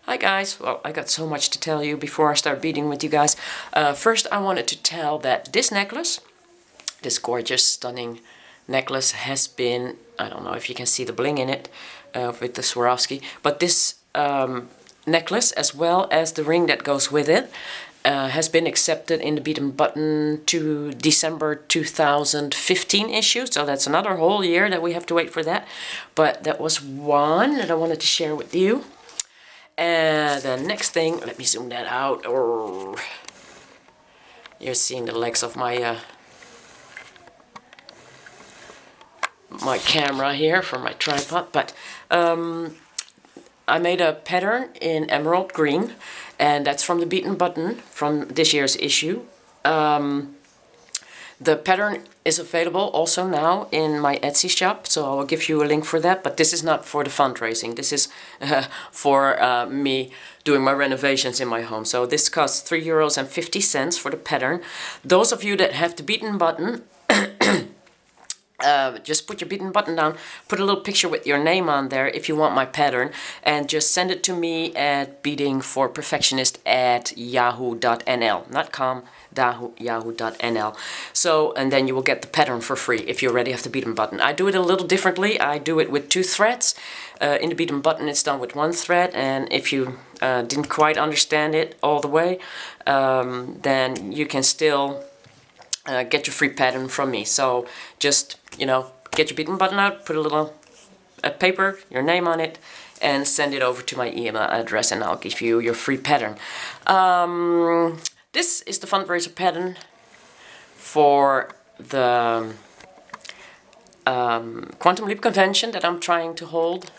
Hi guys, well I got so much to tell you before I start beading with you guys. First I wanted to tell that this necklace, this gorgeous stunning necklace has been, I don't know if you can see the bling in it with the Swarovski, but this necklace as well as the ring that goes with it has been accepted in the Bead and Button to December 2015 issue, so that's another whole year that we have to wait for that. But that was one that I wanted to share with you. And the next thing, let me zoom that out. Oh, you're seeing the legs of my my camera here for my tripod, but I made a pattern in emerald green, and that's from the Bead and Button from this year's issue. The pattern is available also now in my Etsy shop, so I will give you a link for that, but this is not for the fundraising. This is for me doing my renovations in my home. So this costs €3.50 for the pattern. Those of you that have the Bead and Button, just put your Bead and Button down, put a little picture with your name on there if you want my pattern, and just send it to me at beading4perfectionists@yahoo.nl, not com, yahoo.nl. So, and then you will get the pattern for free if you already have the Bead and Button. I do it a little differently. I do it with 2 threads. In the Bead and Button it's done with 1 thread, and if you didn't quite understand it all the way, then you can still get your free pattern from me. So just, you know, get your Bead and Button out, put a little paper, your name on it, and send it over to my email address, and I'll give you your free pattern. This is the fundraiser pattern for the Quantum Leap convention that I'm trying to hold.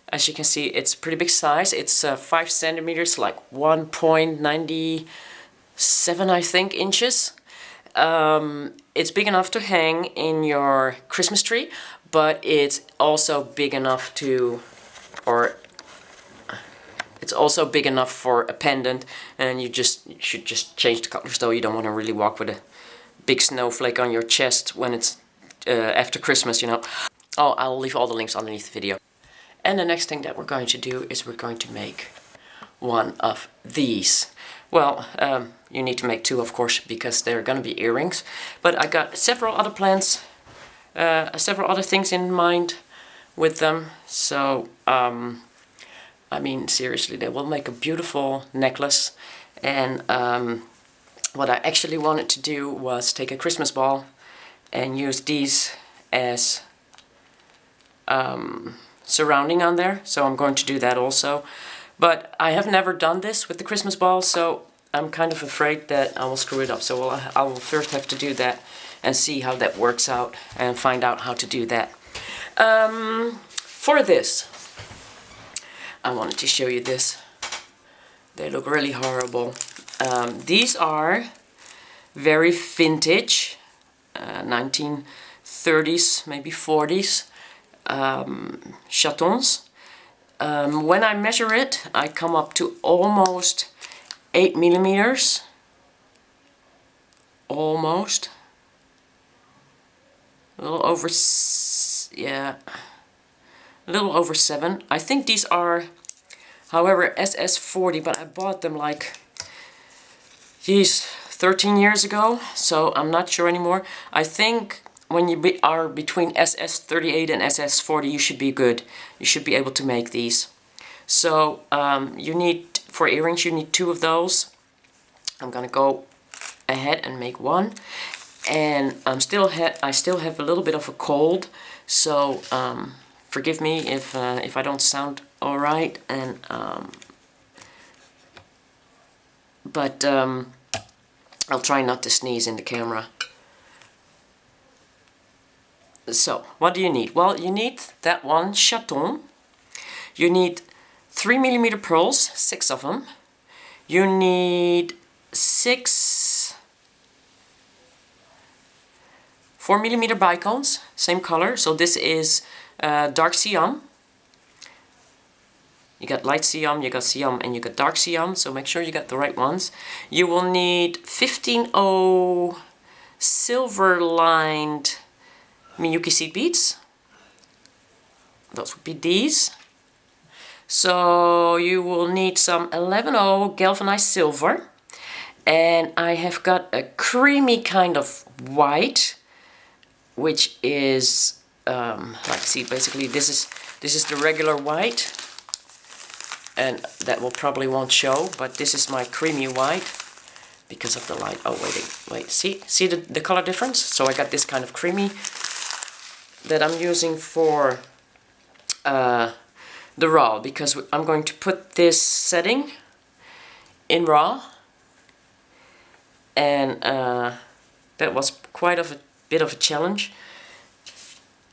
As you can see, it's a pretty big size. It's 5 centimeters, like 1.97, I think, inches. It's big enough to hang in your Christmas tree, but it's also big enough to, it's also big enough for a pendant, and you should just change the colors, though you don't want to really walk with a big snowflake on your chest when it's after Christmas, you know. Oh, I'll leave all the links underneath the video. And the next thing that we're going to do is we're going to make one of these. Well, you need to make 2, of course, because they're going to be earrings. But I got several other plans, several other things in mind with them. So, I mean, seriously, they will make a beautiful necklace. And what I actually wanted to do was take a Christmas ball and use these as surrounding on there. So I'm going to do that also. But I have never done this with the Christmas ball, so I'm kind of afraid that I will screw it up. So I will first have to do that and see how that works out and find out how to do that. For this, I wanted to show you this. They look really horrible. These are very vintage, 1930s, maybe 40s chatons. When I measure it, I come up to almost 8 millimeters. Almost. A little over, yeah, a little over 7. I think these are, however, SS40, but I bought them like, geez, 13 years ago, so I'm not sure anymore. I think when you are between SS38 and SS40, you should be good. You should be able to make these. So you need, for earrings, you need 2 of those. I'm gonna go ahead and make 1. And I still have a little bit of a cold, so forgive me if I don't sound all right. And but I'll try not to sneeze in the camera. So, what do you need? Well, you need that 1 chaton. You need 3 millimeter pearls, 6 of them. You need 6 4 millimeter bicones, same color. So this is dark siam. You got light siam, you got siam, and you got dark siam. So make sure you got the right ones. You will need 15-0 silver lined Miyuki seed beads. Those would be these. So you will need some 11O galvanized silver, and I have got a creamy kind of white, which is like, see, basically this is the regular white, and that will probably won't show, but this is my creamy white because of the light. Oh, wait, see the color difference? So I got this kind of creamy that I'm using for the raw, because I'm going to put this setting in raw, and that was quite a bit of a challenge,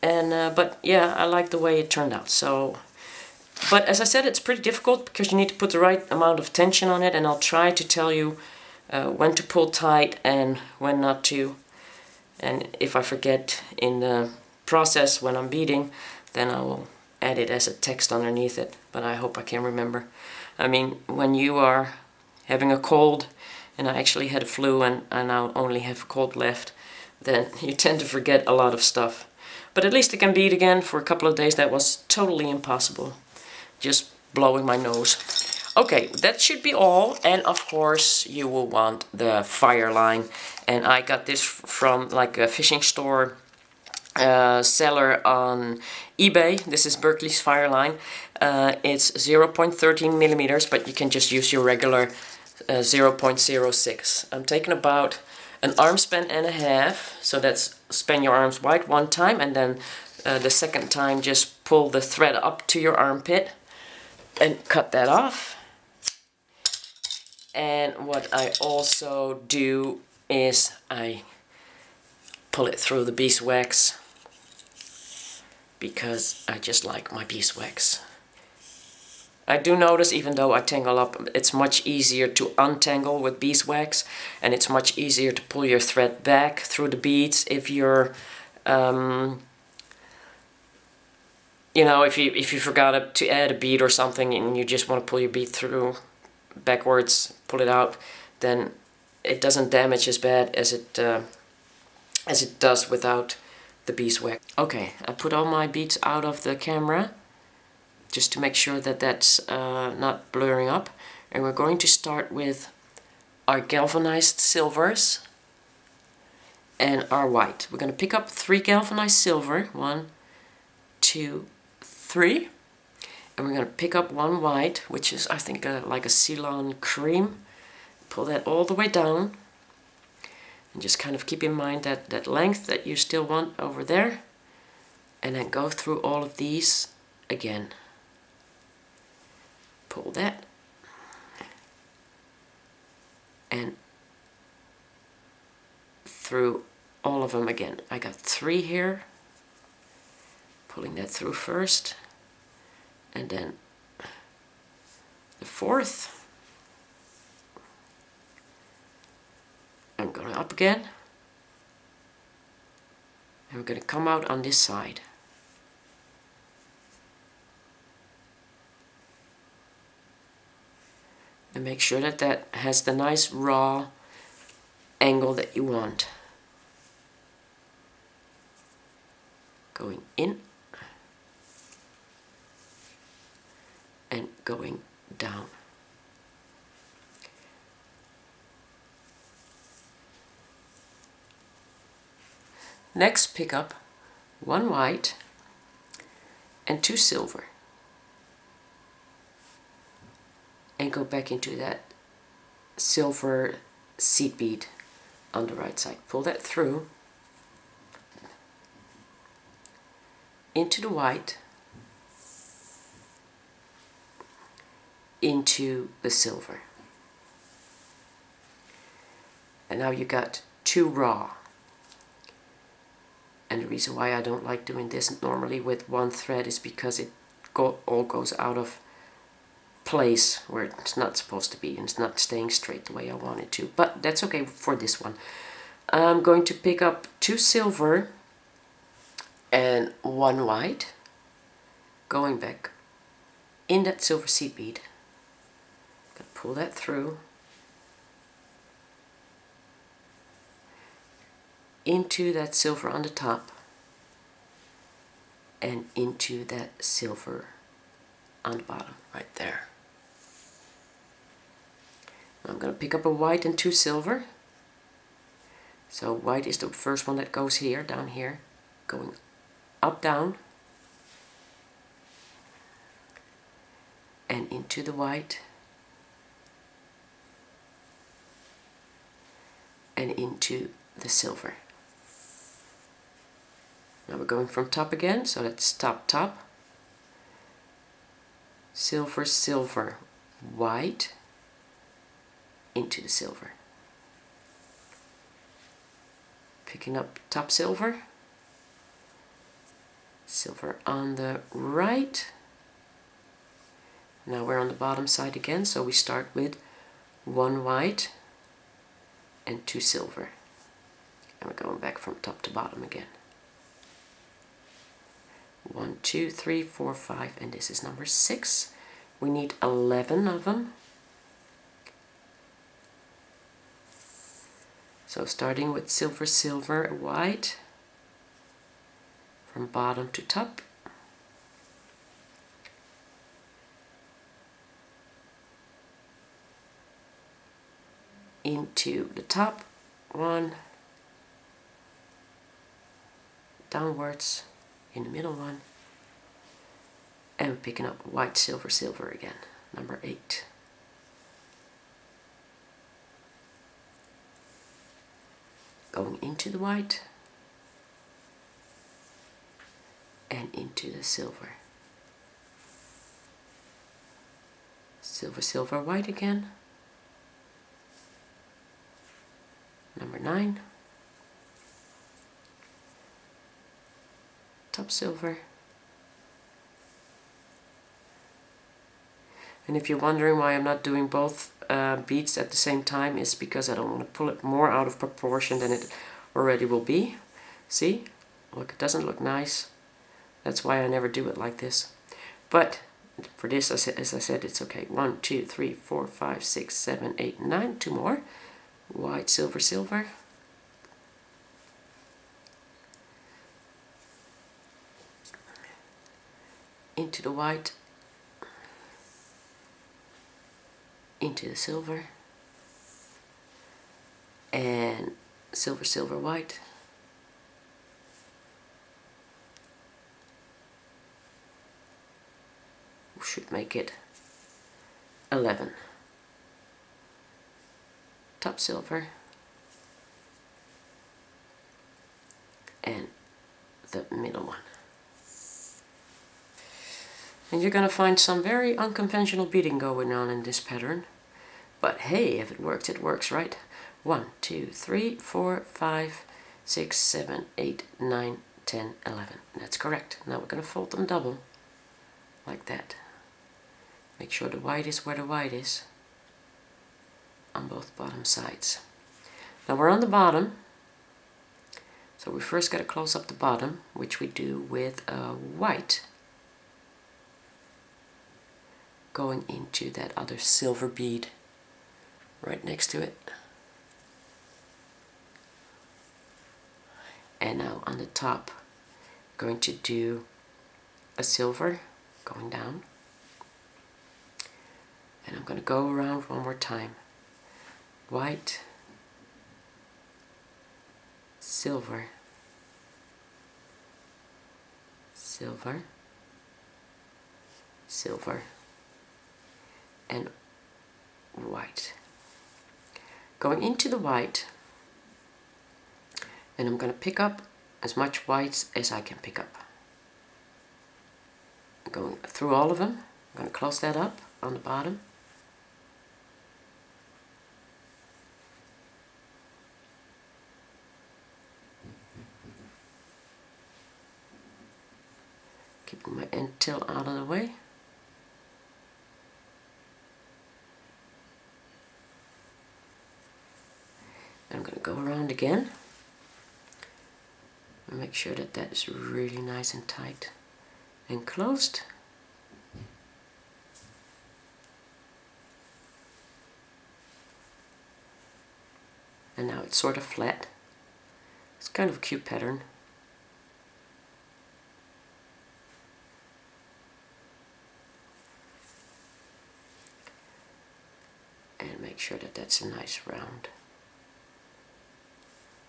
and but yeah, I like the way it turned out. So, but as I said, it's pretty difficult because you need to put the right amount of tension on it, and I'll try to tell you when to pull tight and when not to, and if I forget in the process when I'm beading, then I will add it as a text underneath it, but I hope I can remember. I mean, when you are having a cold, and I actually had a flu and I now only have a cold left, then you tend to forget a lot of stuff. But at least I can bead again. For a couple of days that was totally impossible, just blowing my nose. Okay, that should be all, and of course you will want the fire line, and I got this from like a fishing store seller on eBay. This is Berkeley's fire line. It's 0.13 millimeters, but you can just use your regular 0.06. I'm taking about an arm span and a half, so that's span your arms wide one time, and then the second time just pull the thread up to your armpit and cut that off. And what I also do is I pull it through the beeswax, because I just like my beeswax. I do notice, even though I tangle up, it's much easier to untangle with beeswax, and it's much easier to pull your thread back through the beads if you're, you know, if you forgot to add a bead or something and you just want to pull your bead through backwards, pull it out, then it doesn't damage as bad as it does without the beeswax. Okay, I put all my beads out of the camera just to make sure that that's not blurring up, and we're going to start with our galvanized silvers and our white. We're going to pick up 3 galvanized silver, 1, 2, 3, and we're going to pick up 1 white, which is, I think, like a Ceylon cream. Pull that all the way down. And just kind of keep in mind that length that you still want over there. And then go through all of these again. Pull that. And through all of them again. I got 3 here. Pulling that through first. And then the 4th. I'm going up again, and we're going to come out on this side. And make sure that that has the nice raw angle that you want. Going in and going down. Next, pick up 1 white and 2 silver, and go back into that silver seed bead on the right side. Pull that through into the white, into the silver. And now you got 2 raw. And the reason why I don't like doing this normally with 1 thread is because it all goes out of place where it's not supposed to be, and it's not staying straight the way I want it to. But that's okay for this one. I'm going to pick up 2 silver and 1 white, going back in that silver seed bead. Gonna pull that through into that silver on the top and into that silver on the bottom, right there. I'm going to pick up a white and 2 silver. So white is the first one that goes here, down here, going up, down, and into the white, and into the silver. Now we're going from top again, so that's top, top, silver, silver, white, into the silver. Picking up top silver, silver on the right. Now we're on the bottom side again, so we start with 1 white and 2 silver. And we're going back from top to bottom again. 1, 2, 3, 4, 5, and this is number 6. We need 11 of them. So starting with silver, silver, white, from bottom to top. Into the top, 1, downwards, in the middle one, and we're picking up white, silver, silver again, number 8. Going into the white, and into the silver. Silver, silver, white again, number 9. Top silver. And if you're wondering why I'm not doing both beads at the same time, it's because I don't want to pull it more out of proportion than it already will be. See? Look, it doesn't look nice. That's why I never do it like this. But for this, as I said, it's okay. 1, 2, 3, 4, 5, 6, 7, 8, 9. 2 more. White, silver, silver. Into the white, into the silver, and silver, silver, white, we should make it 11. Top silver, and the middle one. And you're going to find some very unconventional beading going on in this pattern. But hey, if it works, right? 1, 2, 3, 4, 5, 6, 7, 8, 9, 10, 11. That's correct. Now we're going to fold them double, like that. Make sure the white is where the white is, on both bottom sides. Now we're on the bottom, so we first got to close up the bottom, which we do with a white, going into that other silver bead right next to it. And now on the top, going to do a silver going down. And I'm going to go around one more time. White, silver, silver, silver, and white. Going into the white, and I'm going to pick up as much white as I can pick up. Going through all of them, I'm going to close that up on the bottom. Keeping my end tilt out of the way. I'm going to go around again and make sure that that is really nice and tight and closed. And now it's sort of flat. It's kind of a cute pattern. make sure that that's a nice round.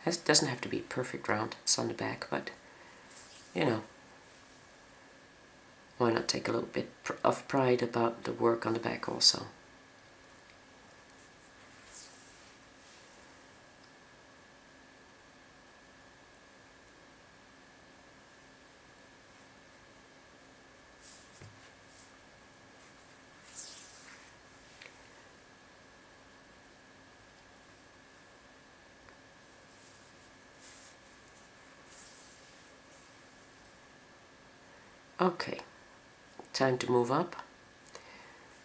It doesn't have to be perfect round, it's on the back, but you know, why not take a little bit of pride about the work on the back also. Okay, time to move up.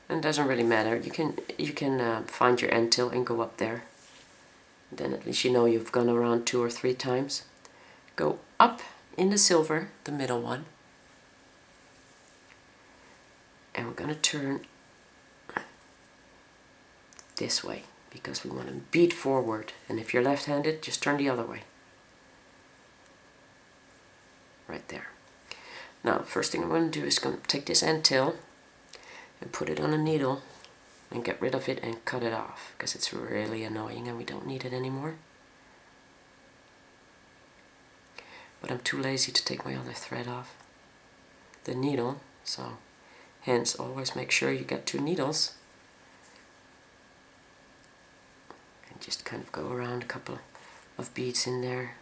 And it doesn't really matter. You can find your end till and go up there. Then at least you know you've gone around 2 or 3 times. Go up in the silver, the middle one, and we're going to turn this way because we want to bead forward. And if you're left-handed, just turn the other way. Right there. Now, first thing I'm going to do is going to take this end till and put it on a needle and get rid of it and cut it off because it's really annoying and we don't need it anymore. But I'm too lazy to take my other thread off the needle, so hence always make sure you get 2 needles and just kind of go around a couple of beads in there.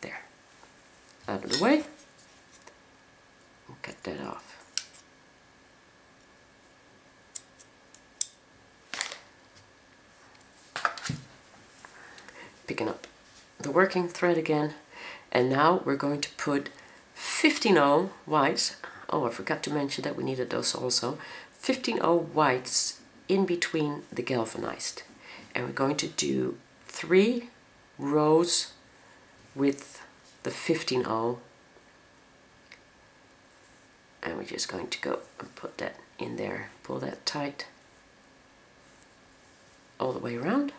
There, out of the way. Cut that off. Picking up the working thread again, and now we're going to put 15-0 whites. Oh, I forgot to mention that we needed those also. 15-0 whites in between the galvanized, and we're going to do 3 rows with the 15-0. And we're just going to go and put that in there, pull that tight all the way around.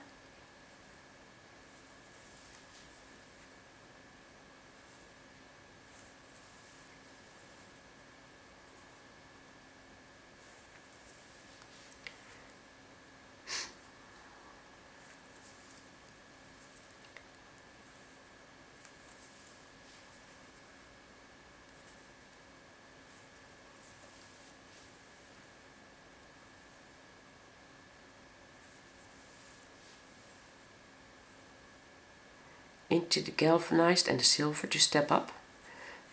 Into the galvanized and the silver to step up.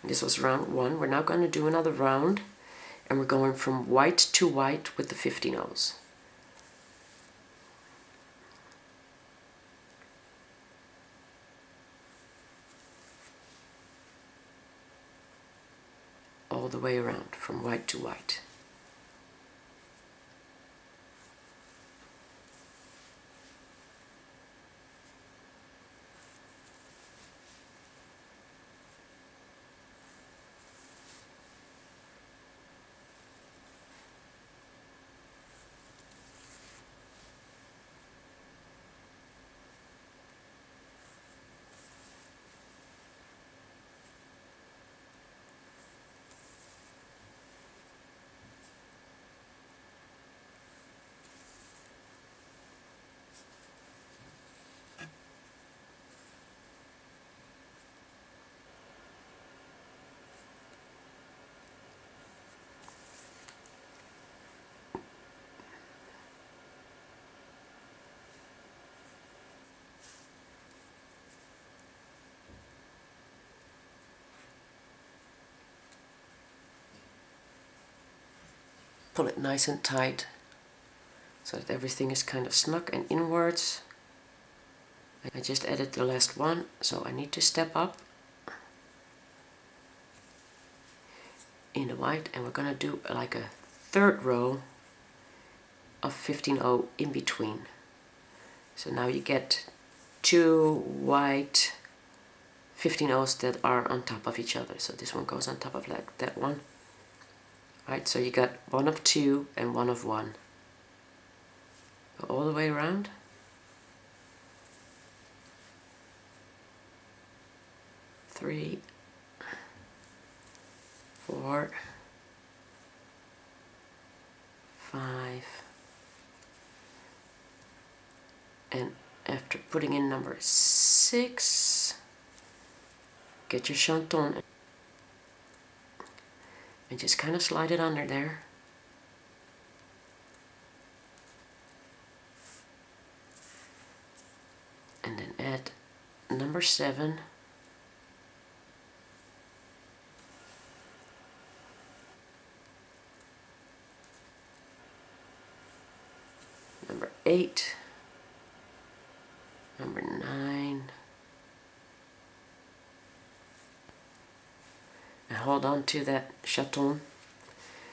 And this was round 1. We're now going to do another round, and we're going from white to white with the 15-0s. All the way around from white to white. Pull it nice and tight so that everything is kind of snug and inwards. I just added the last one, so I need to step up in the white, and we're gonna do like a 3rd row of 15-0 in between. So now you get 2 white 15-0s that are on top of each other. So this one goes on top of that one. Right, so you got 1 of 2 and 1 of 1. Go all the way around. 3, 4, 5, and after putting in number 6, get your chaton and just kind of slide it under there. And then add number 7. Number 8. Number 9. And hold on to that chaton,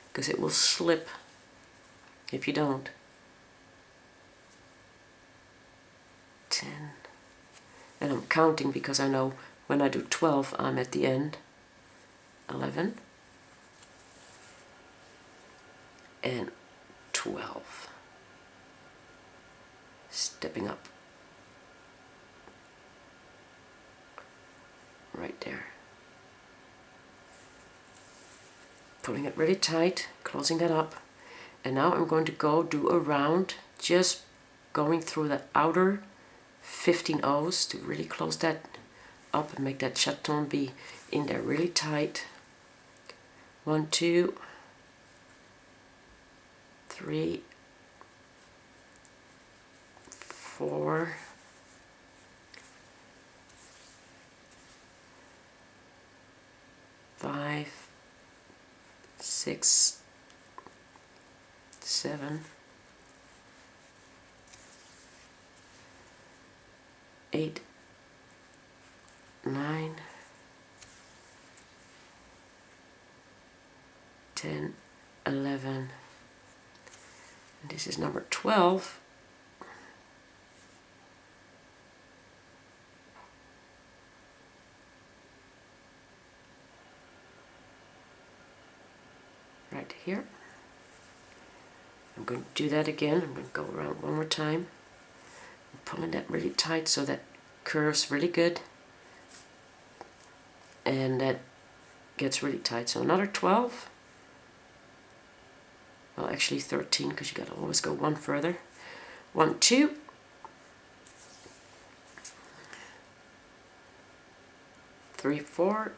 because it will slip if you don't. 10. And I'm counting because I know when I do 12, I'm at the end. 11. And 12. Stepping up. Right there. Pulling it really tight, closing that up. And now I'm going to go do a round, just going through the outer 15 O's to really close that up and make that chaton be in there really tight. 1, 2, 3, 4, 5, 6, 7, 8, 9, 10, 11, and this is number 12. Right here. I'm going to do that again. I'm going to go around one more time. I'm pulling that really tight so that curves really good. And that gets really tight. So another 12. Well, actually 13, because you got to always go one further. 1, 2. 3, 4.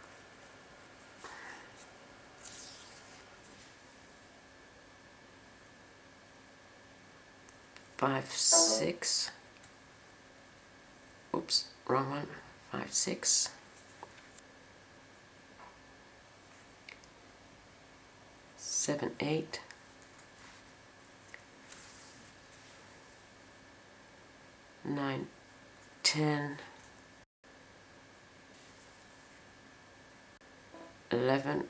5, 6. Oops, wrong one. 5, 6. 7, 8. 9, 10. 11.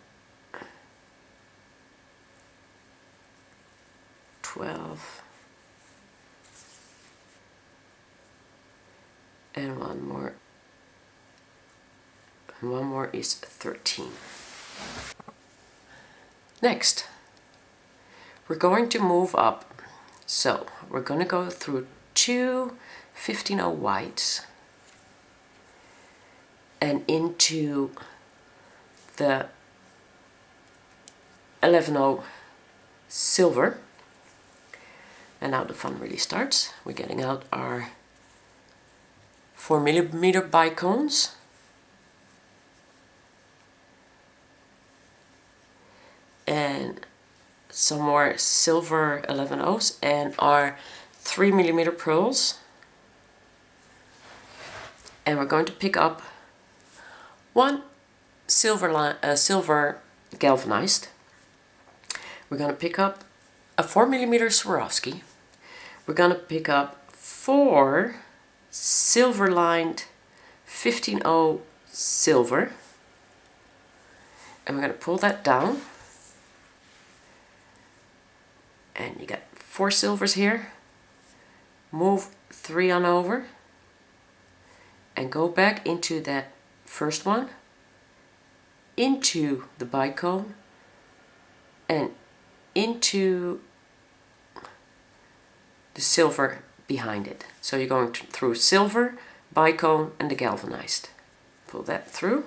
12. And one more. And one more is 13. Next, we're going to move up. So we're going to go through 2 15-0 whites and into the 11-0 silver. And now the fun really starts. We're getting out our 4mm bicones. And some more silver 11-0s and our 3mm pearls. And we're going to pick up one silver galvanized. We're going to pick up a 4mm Swarovski. We're going to pick up 4 silver lined 15-0 silver, and we're going to pull that down, and you got 4 silvers here. Move 3 on over and go back into that first one, into the bicone and into the silver behind it. So you're going through silver, bicone, and the galvanized. Pull that through.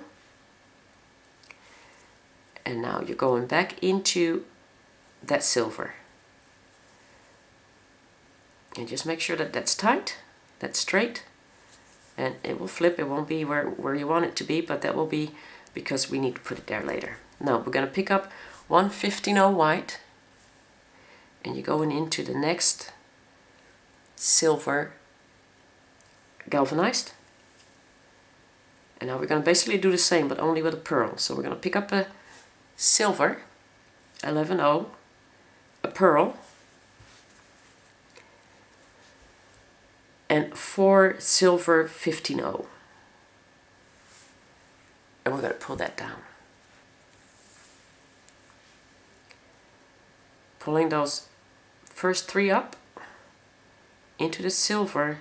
And now you're going back into that silver. And just make sure that that's tight, that's straight, and it will flip. It won't be where you want it to be, but that will be because we need to put it there later. Now we're going to pick up 1/15 white, and you're going into the next silver galvanized. And now we're going to basically do the same, but only with a pearl. So we're going to pick up a silver 11/0, a pearl, and 4 silver 15/0. And we're going to pull that down. Pulling those first 3 up into the silver,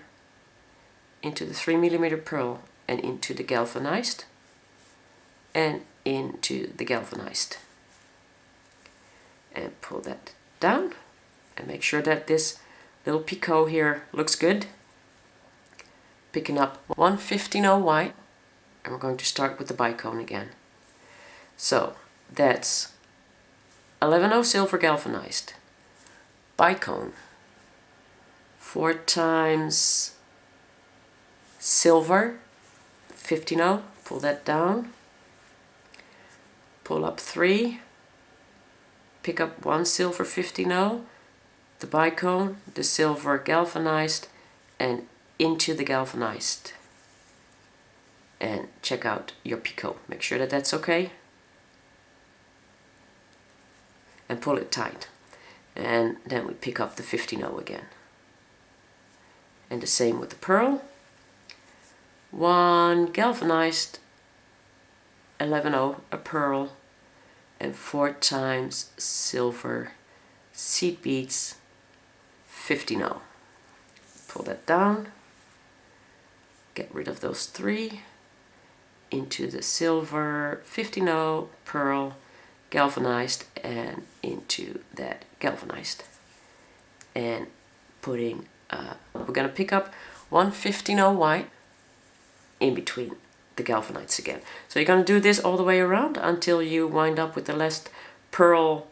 into the 3mm pearl, and into the galvanized, and into the galvanized. And pull that down, and make sure that this little picot here looks good. Picking up 1/15 white, and we're going to start with the bicone again. So that's 11/0 silver galvanized, bicone, 4 times silver 15/0, pull that down, pull up 3, pick up 1 silver 15/0, the bicone, the silver galvanized, and into the galvanized. And check out your picot. Make sure that that's okay. And pull it tight. And then we pick up the 15/0 again. And the same with the pearl. 1 galvanized, 11/0, a pearl, and 4 times silver seed beads 15/0. Pull that down. Get rid of those 3. Into the silver 15/0, pearl, galvanized, and into that galvanized. And putting, we're going to pick up 1/15 white in between the galvanized again. So you're going to do this all the way around until you wind up with the last pearl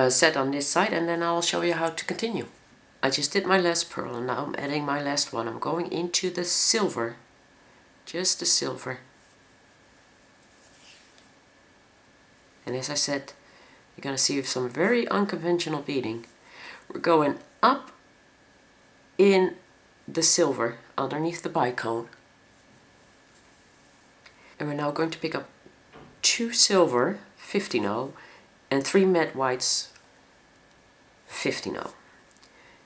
set on this side, and then I'll show you how to continue. I just did my last pearl, and now I'm adding my last one. I'm going into the silver, just the silver. And as I said, you're going to see some very unconventional beading. We're going up in the silver underneath the bicone. And we're now going to pick up 2 silver 15/0 and 3 matte whites 15/0.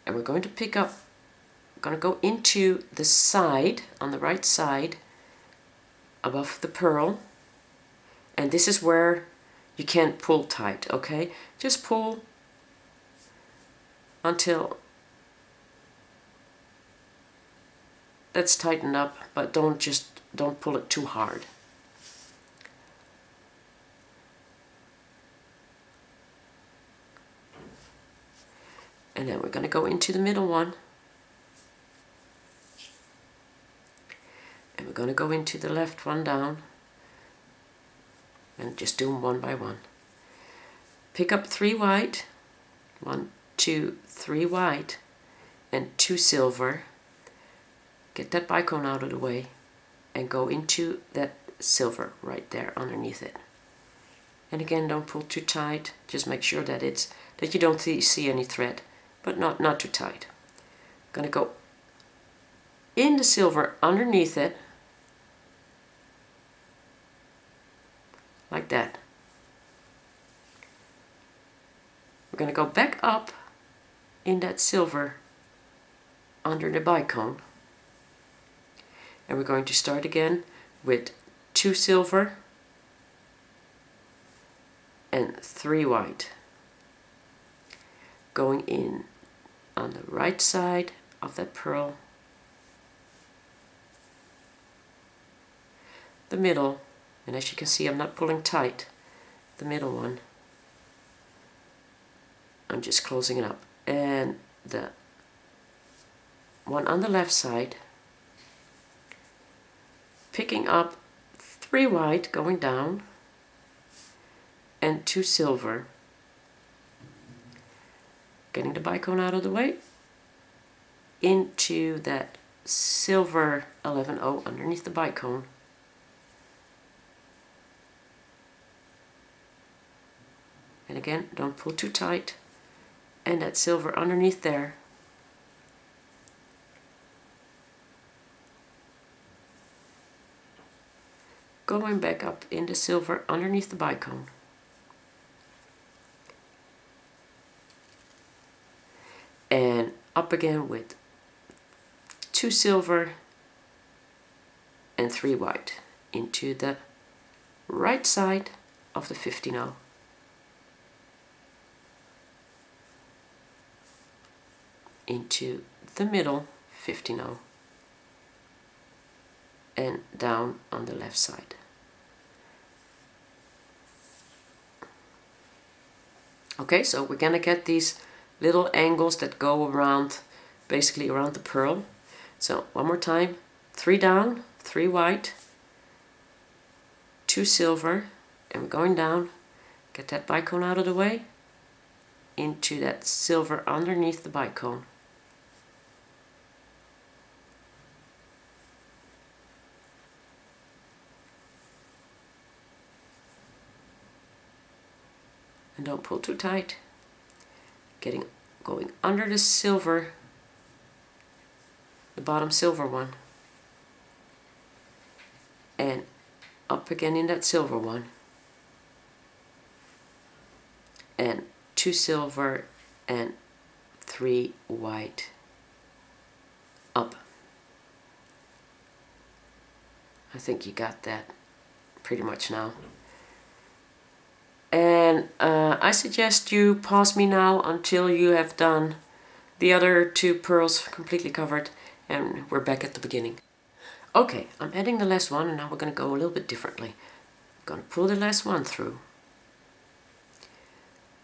And we're going to pick up, going to go into the side, on the right side, above the pearl. And this is where you can't pull tight, okay? Just pull until that's tightened up, but don't pull it too hard. And then we're going to go into the middle one. And we're going to go into the left one down. And just do them one by one. Pick up 3 white. 1, 2, 3 white. And 2 silver. Get that bicone out of the way. And go into that silver right there underneath it. And again, don't pull too tight. Just make sure that you don't see any thread. But not too tight. Gonna go in the silver underneath it, like that. We're gonna go back up in that silver under the bicone, and we're going to start again with 2 silver and 3 white, going in on the right side of that pearl, the middle, and as you can see I'm not pulling tight, the middle one, I'm just closing it up, and the one on the left side, picking up 3 white, going down, and 2 silver. Getting the bicone out of the way, into that silver 11-0 underneath the bicone. And again, don't pull too tight. And that silver underneath there. Going back up in the silver underneath the bicone. And up again with 2 silver and 3 white into the right side of the 15-0. Into the middle 15-0 and down on the left side. Okay, so we're gonna get these little angles that go around, basically around the pearl. So one more time, 3 down, 3 white, 2 silver, and we're going down. Get that bicone out of the way, into that silver underneath the bicone. And don't pull too tight. Going under the silver, the bottom silver one, and up again in that silver one, and 2 silver and 3 white up. I think you got that pretty much now. And I suggest you pause me now until you have done the other 2 pearls completely covered, and we're back at the beginning. Okay, I'm adding the last one, and now we're going to go a little bit differently. I'm going to pull the last one through.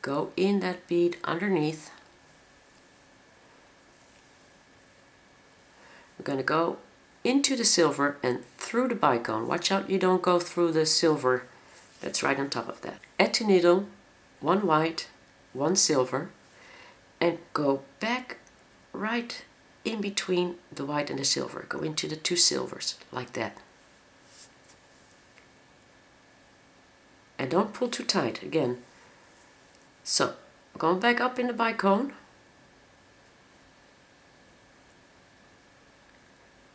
Go in that bead underneath. We're going to go into the silver and through the bicone. Watch out you don't go through the silver that's right on top of that. Add to needle, 1 white, 1 silver, and go back right in between the white and the silver. Go into the 2 silvers, like that. And don't pull too tight, again. So, going back up in the bicone.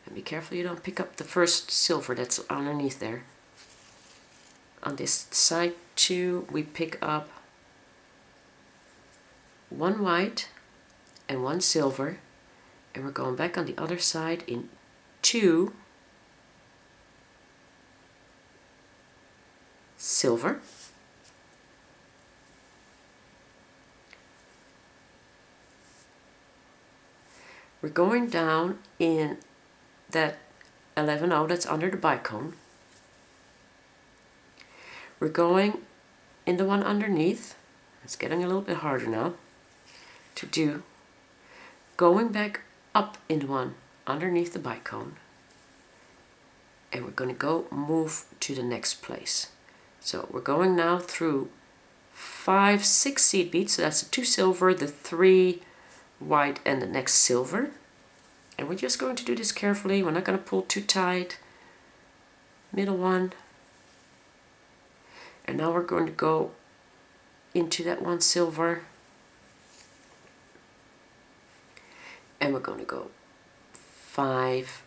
And be careful you don't pick up the first silver that's underneath there. On this side too, we pick up 1 white and 1 silver, and we're going back on the other side in 2 silver, we're going down in that 11-0 that's under the bicone. We're going in the one underneath. It's getting a little bit harder now to do. Going back up in the one underneath the bicone. And we're going to go move to the next place. So we're going now through 5, 6 seed beads. So that's the 2 silver, the 3 white, and the next silver. And we're just going to do this carefully. We're not going to pull too tight. Middle one. And now we're going to go into that 1 silver. And we're going to go 5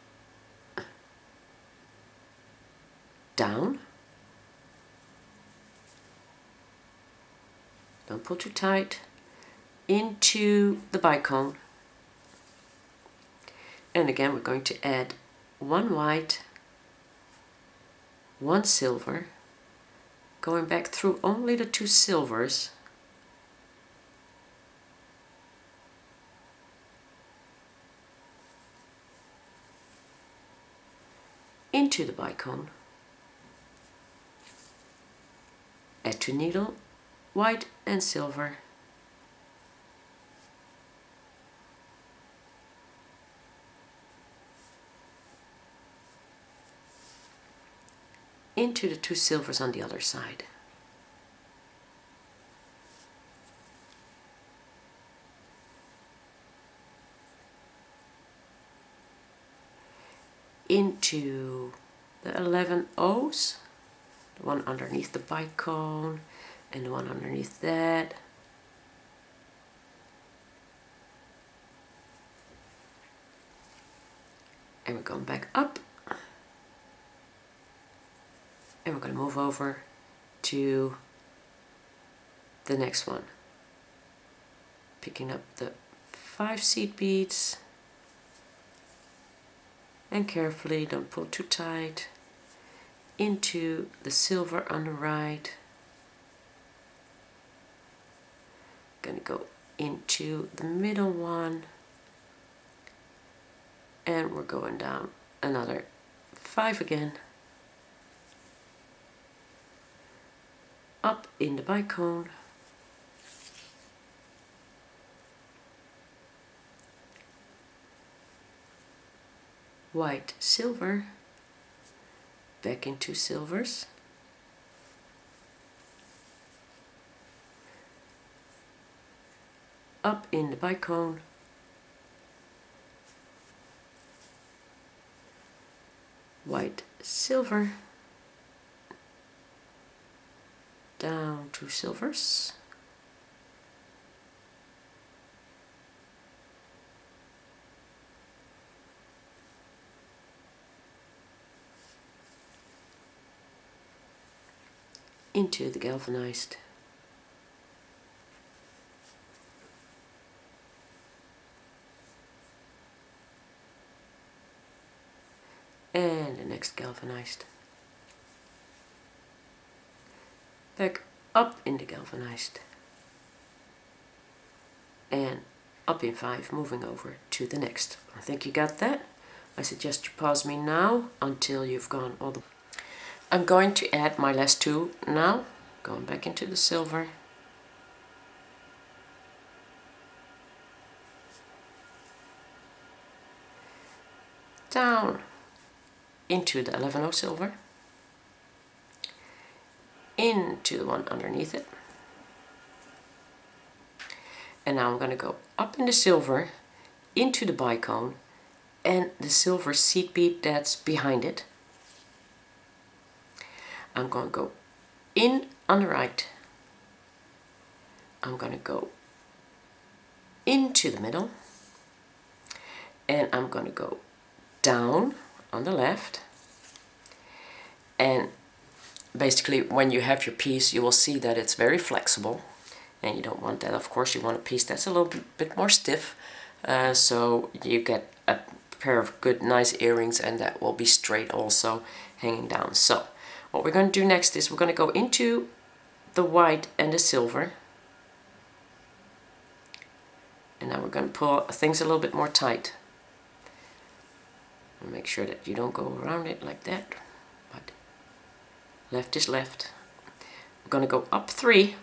down. Don't pull too tight. Into the bicone. And again we're going to add 1 white, 1 silver, going back through only the 2 silvers, into the bicone, add to needle, white and silver, into the 2 silvers on the other side. into the 11 O's, the one underneath the bite cone and the one underneath that. And we're going back up. And we're going to move over to the next one. Picking up the 5 seed beads. And carefully, don't pull too tight, into the silver on the right. Gonna go into the middle one. And we're going down another 5 again. Up in the bite cone. White, silver, back into silvers, up in the bite cone, white, silver, down to silvers, into the galvanized, and the next galvanized, back up in the galvanized, and up in 5, moving over to the next. I think you got that. I suggest you pause me now until you've gone all the way. I'm going to add my last 2 now, going back into the silver, down into the 11O silver, into the one underneath it, and now I'm going to go up in the silver, into the bicone, and the silver seed bead that's behind it. I'm going to go in on the right. I'm going to go into the middle. And I'm going to go down on the left. And basically when you have your piece, you will see that it's very flexible. And you don't want that, of course. You want a piece that's a little bit more stiff. So you get a pair of good, nice earrings, and that will be straight also hanging down. So what we're going to do next is we're going to go into the white and the silver. And now we're going to pull things a little bit more tight. And make sure that you don't go around it like that. But left is left. We're going to go up 3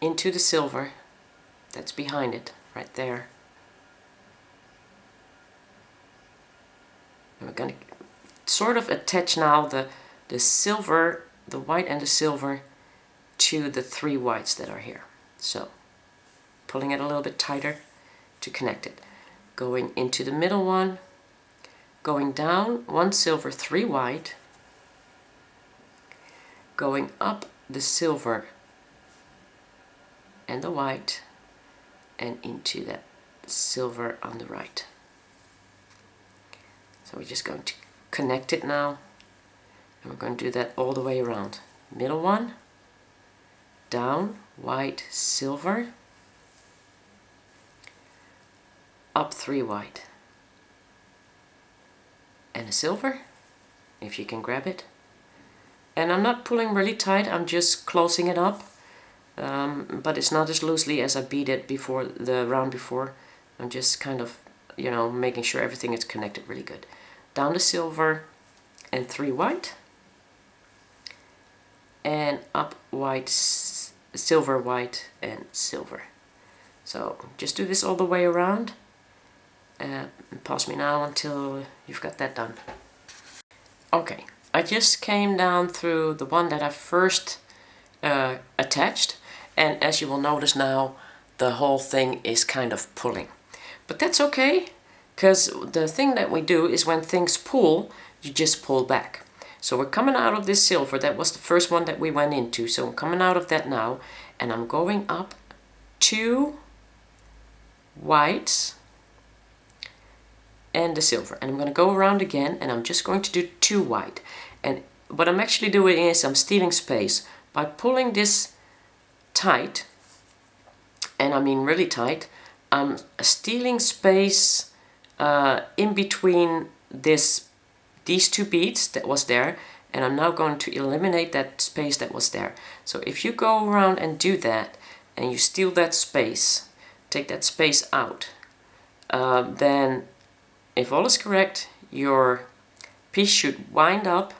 into the silver that's behind it, right there. And we're going to sort of attach now the silver, the white and the silver to the 3 whites that are here. So pulling it a little bit tighter to connect it. Going into the middle one, going down 1 silver, 3 white, going up the silver and the white, and into that silver on the right. So we're just going to connect it now, and we're going to do that all the way around. Middle one, down, white, silver, up 3 white, and a silver, if you can grab it. And I'm not pulling really tight, I'm just closing it up, but it's not as loosely as I beaded before, the round before. I'm just kind of, you know, making sure everything is connected really good. Down the silver and 3 white, and up white, silver, white, and silver. So just do this all the way around. Pause me now until you've got that done. Okay, I just came down through the one that I first attached, and as you will notice now, the whole thing is kind of pulling. But that's okay. Because the thing that we do is when things pull, you just pull back. So we're coming out of this silver. That was the first one that we went into. So I'm coming out of that now, and I'm going up 2 whites and the silver. And I'm going to go around again, and I'm just going to do 2 white. And what I'm actually doing is I'm stealing space by pulling this tight, and I mean really tight. I'm stealing space in between these 2 beads that was there, and I'm now going to eliminate that space that was there. So if you go around and do that, and you steal that space, take that space out, then if all is correct, your piece should wind up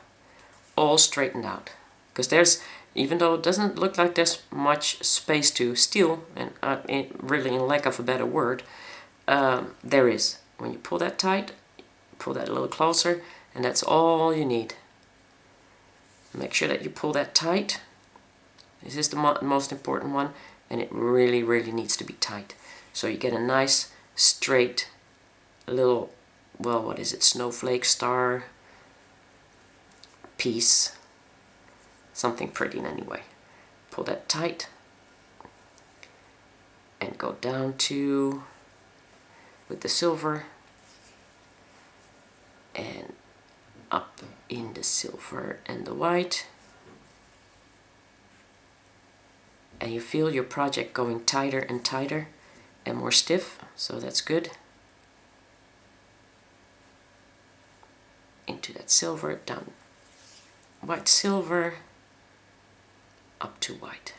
all straightened out. Because there's, even though it doesn't look like there's much space to steal, and really in lack of a better word, there is. When you pull that tight, pull that a little closer, and that's all you need. Make sure that you pull that tight. This is the most important one, and it really, really needs to be tight. So you get a nice, straight, little, well, what is it, snowflake star piece. Something pretty anyway. Pull that tight, and go down to, with the silver, and up in the silver and the white, and you feel your project going tighter and tighter and more stiff, so that's good. Into that silver, down white silver, up to white.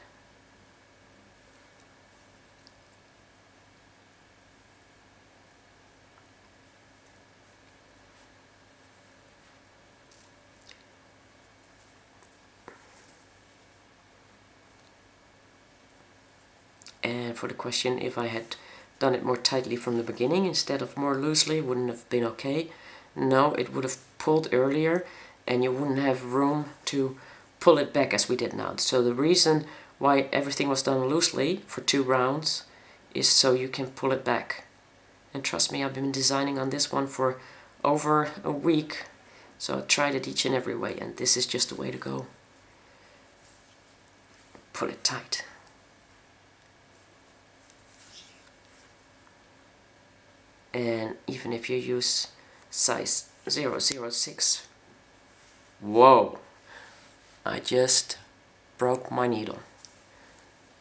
And for the question, if I had done it more tightly from the beginning instead of more loosely, wouldn't have been okay. No, it would have pulled earlier, and you wouldn't have room to pull it back as we did now. So the reason why everything was done loosely for 2 rounds is so you can pull it back. And trust me, I've been designing on this one for over a week, so I tried it each and every way, and this is just the way to go. Pull it tight. And even if you use size 006, whoa, I just broke my needle.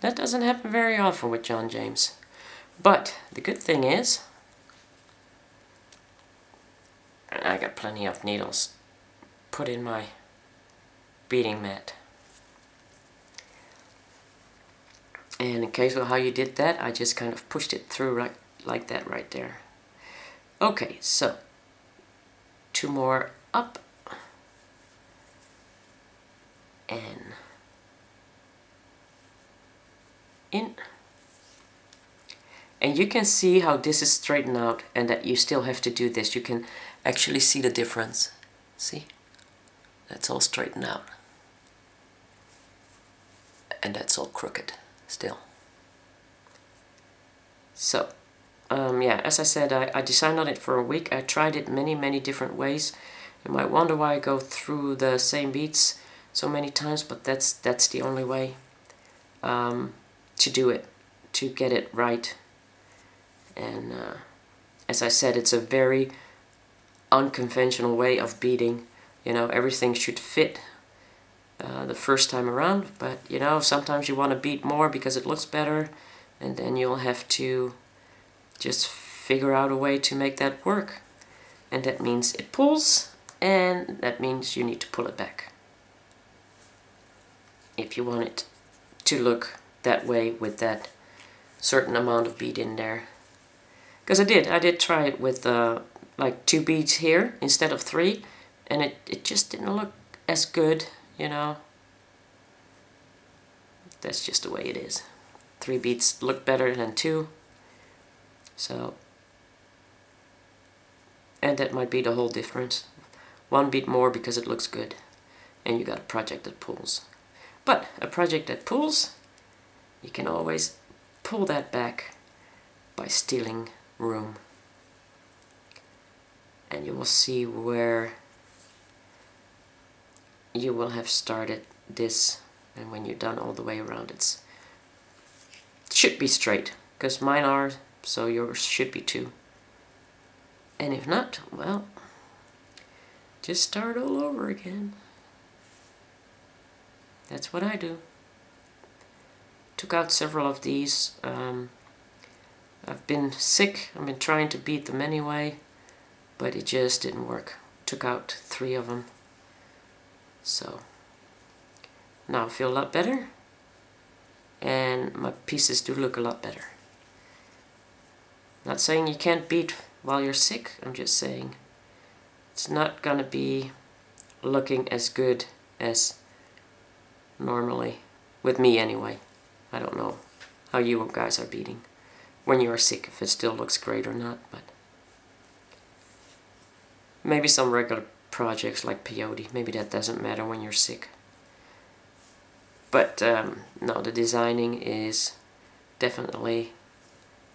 That doesn't happen very often with John James. But the good thing is, I got plenty of needles put in my beading mat. And in case of how you did that, I just kind of pushed it through like that right there. Okay, so 2 more up and in. And you can see how this is straightened out and that you still have to do this. You can actually see the difference. See? That's all straightened out. And that's all crooked still. So, yeah, as I said, I designed on it for a week. I tried it many different ways. You might wonder why I go through the same beads so many times, but that's the only way to do it, to get it right. And as I said, it's a very unconventional way of beading. You know, everything should fit the first time around, but you know, sometimes you want to bead more because it looks better, and then you'll have to just figure out a way to make that work. And that means it pulls, and that means you need to pull it back if you want it to look that way with that certain amount of bead in there. Because I did try it with like 2 beads here instead of 3, and it just didn't look as good, you know. That's just the way it is. 3 beads look better than 2. So, and that might be the whole difference. 1 bead more because it looks good, and you got a project that pulls. But a project that pulls, you can always pull that back by stealing room. and you will see where you will have started this, and when you're done all the way around it should be straight, because mine are, so yours should be too. And if not, well, just start all over again. That's what I do. Took out several of these. I've been sick, I've been trying to beat them anyway, but it just didn't work. Took out 3 of them. So now I feel a lot better, and my pieces do look a lot better. Not saying you can't beat while you're sick, I'm just saying it's not gonna be looking as good as normally, with me anyway. I don't know how you guys are beading when you are sick, if it still looks great or not, but maybe some regular projects like peyote, maybe that doesn't matter when you're sick. But no, the designing is definitely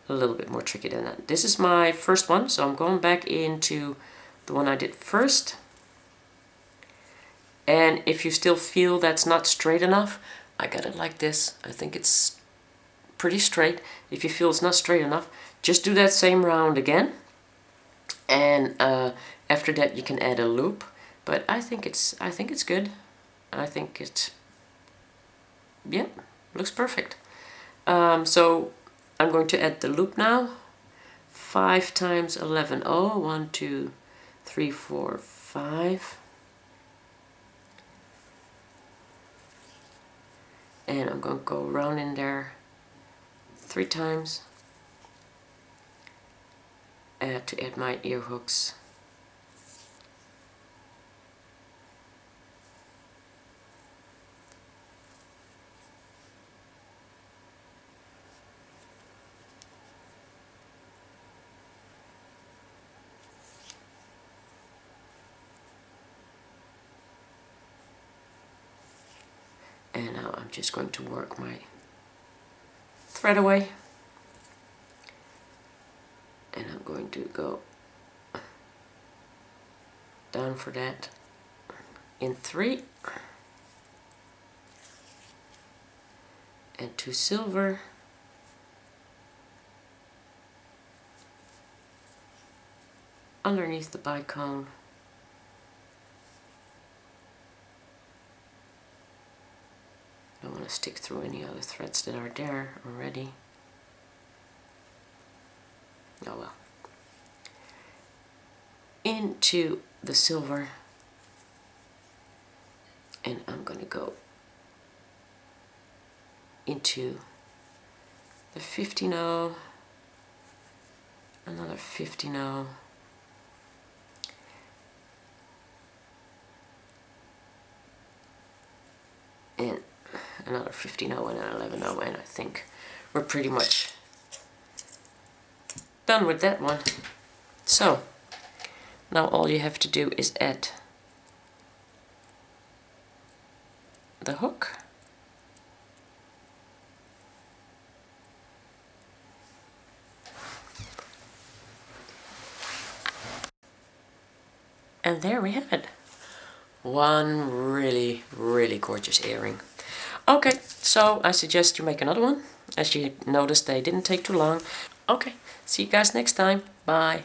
a little bit more tricky than that. This is my first one, so I'm going back into the one I did first. And if you still feel that's not straight enough, I got it like this. I think it's pretty straight. If you feel it's not straight enough, just do that same round again. And after that you can add a loop. But I think it's good. I think it's, yeah, looks perfect. So I'm going to add the loop now. 5 times 11. 1, 2, 3, 4, 5. And I'm going to go around in there 3 times to add my ear hooks. And now I'm just going to work my thread away. And I'm going to go down for that in 3. And 2 silver. Underneath the bicone. Don't want to stick through any other threads that are there already. Oh well. Into the silver, and I'm going to go into the 15-0, another 15-0, and another 15-0 and an 11-0, and I think we're pretty much done with that one. So now all you have to do is add the hook, and there we have it. One really, really gorgeous earring. Okay, so I suggest you make another one. As you noticed, they didn't take too long. Okay, see you guys next time. Bye.